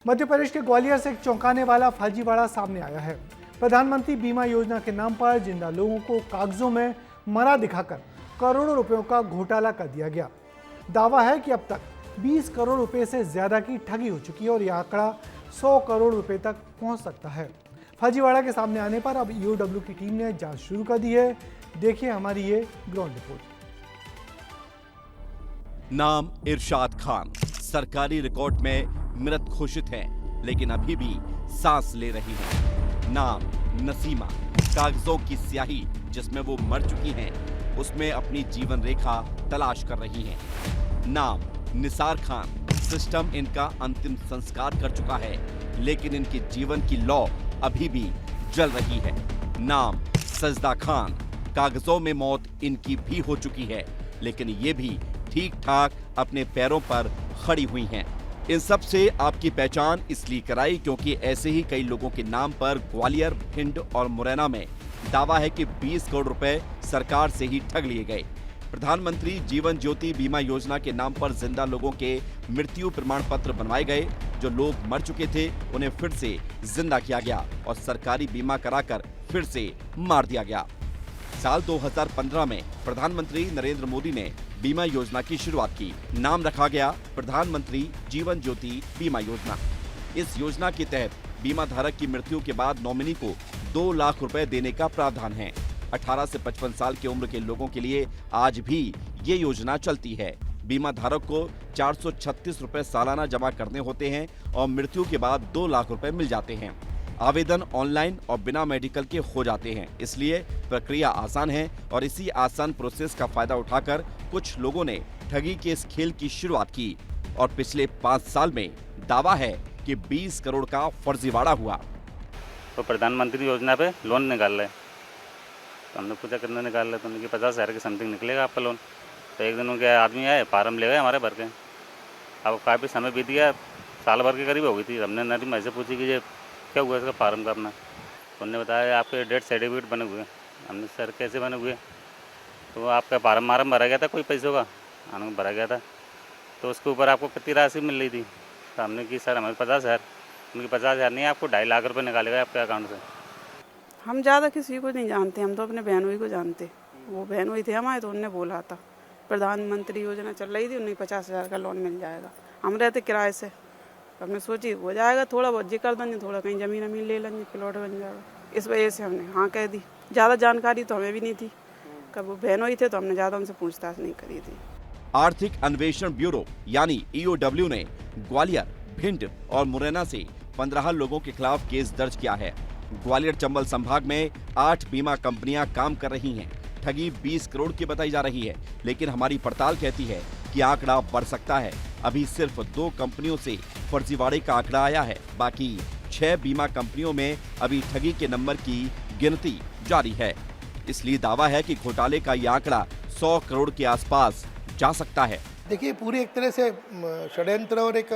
मध्य प्रदेश के ग्वालियर से एक चौंकाने वाला फर्जीवाड़ा सामने आया है। प्रधानमंत्री बीमा योजना के नाम पर जिंदा लोगों को कागजों में मरा दिखाकर करोड़ों रुपयों का घोटाला कर दिया गया। दावा है कि अब तक 20 करोड़ रुपए से ज्यादा की ठगी हो चुकी है और यह आंकड़ा 100 करोड़ रुपए तक पहुंच सकता है। फर्जीवाड़ा के सामने आने पर अब ईओडब्ल्यू की टीम ने जांच शुरू कर दी है। देखिए हमारी ये ग्राउंड रिपोर्ट। नाम इरशाद खान, सरकारी रिकॉर्ड में मृत घोषित हैं, लेकिन अभी भी सांस ले रही हैं। नाम नसीमा, कागजों की स्याही जिसमें वो मर चुकी हैं, उसमें अपनी जीवन रेखा तलाश कर रही हैं। नाम निसार खान, सिस्टम इनका अंतिम संस्कार कर चुका है, लेकिन इनके जीवन की लौ अभी भी जल रही है। नाम सजदा खान, कागजों में मौत इनकी भी हो चुकी है, लेकिन ये भी ठीक ठाक अपने पैरों पर खड़ी हुई हैं। इन सब से आपकी पहचान इसलिए कराई क्योंकि ऐसे ही कई लोगों के नाम पर ग्वालियर, भिंड और मुरैना में दावा है कि 20 करोड़ रुपए सरकार से ही ठग लिए गए। प्रधानमंत्री जीवन ज्योति बीमा योजना के नाम पर जिंदा लोगों के मृत्यु प्रमाण पत्र बनवाए गए। जो लोग मर चुके थे उन्हें फिर से जिंदा किया गया और सरकारी बीमा कराकर फिर से मार दिया गया। साल 2015 में प्रधानमंत्री नरेंद्र मोदी ने बीमा योजना की शुरुआत की। नाम रखा गया प्रधानमंत्री जीवन ज्योति बीमा योजना। इस योजना के तहत बीमा धारक की मृत्यु के बाद नॉमिनी को 2 लाख रुपए देने का प्रावधान है। 18 से 55 साल की उम्र के लोगों के लिए आज भी ये योजना चलती है। बीमा धारक को 436 रुपए सालाना जमा करने होते हैं और मृत्यु के बाद 2 लाख रुपए मिल जाते हैं। आवेदन ऑनलाइन और बिना मेडिकल के हो जाते हैं, इसलिए प्रक्रिया आसान है और इसी आसान प्रोसेस का फायदा उठाकर कुछ लोगों ने ठगी के इस खेल की शुरुआत की और पिछले 5 साल में दावा है कि 20 करोड़ का फर्जीवाड़ा हुआ। तो प्रधानमंत्री योजना पे लोन निकाल रहे, तो हमने पूछा कितना निकाल रहे, तो उनकी 50,000 के समथिंग निकलेगा आपका लोन। तो एक दिन उनके आदमी आए, फार्म ले गए हमारे भर के। अब काफ़ी समय बीत गया, साल भर के करीब हो गई थी। हमने नरीम ऐसे पूछी कि ये क्या हुआ इसका फार्म का अपना, तो उन्होंने बताया आपके डेथ सर्टिफिकेट बने हुए। हमने सर कैसे बने हुए, तो आपका फार्म भरा गया था कोई पैसों का, भरा गया था, तो उसके ऊपर आपको कितनी राशि मिल रही थी। तो हमने की सर हमारे 50,000, उनकी 50,000 नहीं, आपको 2.5 लाख रुपये निकालेगा आपके अकाउंट से। हम ज़्यादा किसी को नहीं जानते, हम तो अपने बहनोई को जानते। वो बहनोई थे हमारे, तो उनने बोला था प्रधानमंत्री योजना चल रही थी, उन्हें 50,000 का लोन मिल जाएगा। हम रहते किराए से, हमने सोची हो जाएगा, थोड़ा बहुत जी कर देंगे, थोड़ा कहीं ज़मीन अमीन ले लेंगे, प्लॉट बन जाएगा। इस वजह से हमने हाँ कह दी। ज़्यादा जानकारी तो हमें भी नहीं थी, कब वो बहनोई थे तो हमने ज़्यादा उनसे पूछताछ नहीं करी थी। आर्थिक अन्वेषण ब्यूरो यानी ईओडब्ल्यू ने ग्वालियर, भिंड और मुरैना से 15 लोगों के खिलाफ केस दर्ज किया है। ग्वालियर चंबल संभाग में 8 बीमा कंपनियां काम कर रही हैं। ठगी 20 करोड़ की बताई जा रही है, लेकिन हमारी पड़ताल कहती है कि आंकड़ा बढ़ सकता है। अभी सिर्फ 2 कंपनियों से फर्जीवाड़े का आंकड़ा आया है, बाकी 6 बीमा कंपनियों में अभी ठगी के नंबर की गिनती जारी है। इसलिए दावा है कि घोटाले का यह आंकड़ा 100 करोड़ के आसपास जा सकता है। देखिए पूरी एक तरह से षड्यंत्र और एक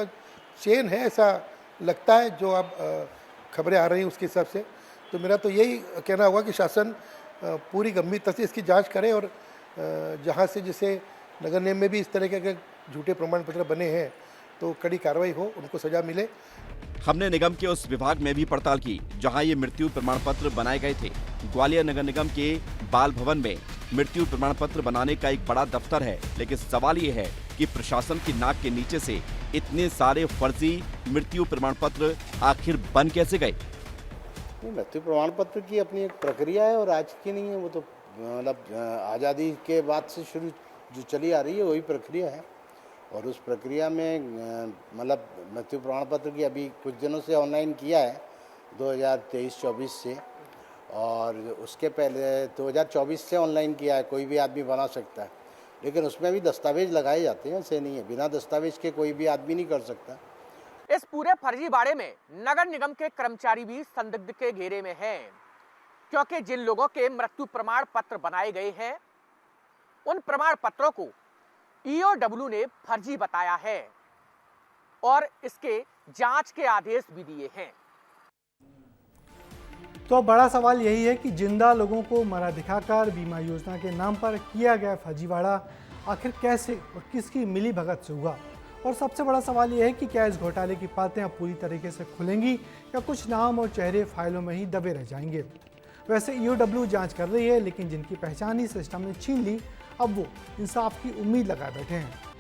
चेन है, ऐसा लगता है जो अब खबरें आ रही हैं उसके हिसाब से। तो मेरा तो यही कहना होगा कि शासन पूरी गंभीरता से इसकी जांच करे और जहां से जैसे नगर निगम में भी इस तरह के झूठे प्रमाण पत्र बने हैं तो कड़ी कार्रवाई हो, उनको सजा मिले। हमने निगम के उस विभाग में भी पड़ताल की जहां ये मृत्यु प्रमाण पत्र बनाए गए थे। ग्वालियर नगर निगम के बाल भवन में मृत्यु प्रमाण पत्र बनाने का एक बड़ा दफ्तर है, लेकिन सवाल ये है कि प्रशासन की नाक के नीचे से इतने सारे फर्जी मृत्यु प्रमाण पत्र आखिर बन कैसे गए? मृत्यु प्रमाण पत्र की अपनी एक प्रक्रिया है और आज की नहीं है, वो तो मतलब आज़ादी के बाद से शुरू जो चली आ रही है वही प्रक्रिया है। और उस प्रक्रिया में मतलब मृत्यु प्रमाण पत्र की अभी कुछ दिनों से ऑनलाइन किया है 2023-24 से, और उसके पहले 2024 से ऑनलाइन किया है। कोई भी आदमी बना सकता है, लेकिन उसमें भी दस्तावेज लगाए जाते हैं, ऐसे नहीं है बिना दस्तावेज के कोई भी आदमी नहीं कर सकता। इस पूरे फर्जीवाड़े में नगर निगम के कर्मचारी भी संदिग्ध के घेरे में हैं, क्योंकि जिन लोगों के मृत्यु प्रमाण पत्र बनाए गए हैं उन प्रमाण पत्रों को ईओडब्ल्यू ने फर्जी बताया है और इसके जांच के आदेश भी दिए हैं। तो बड़ा सवाल यही है कि जिंदा लोगों को मरा दिखाकर बीमा योजना के नाम पर किया गया फर्जीवाड़ा आखिर कैसे और किसकी मिलीभगत से हुआ और सबसे बड़ा सवाल यह है कि क्या इस घोटाले की परतें अब पूरी तरीके से खुलेंगी या कुछ नाम और चेहरे फाइलों में ही दबे रह जाएंगे। वैसे ईओडब्ल्यू जांच कर रही है, लेकिन जिनकी पहचान ही सिस्टम ने छीन ली, अब वो इंसाफ की उम्मीद लगाए बैठे हैं।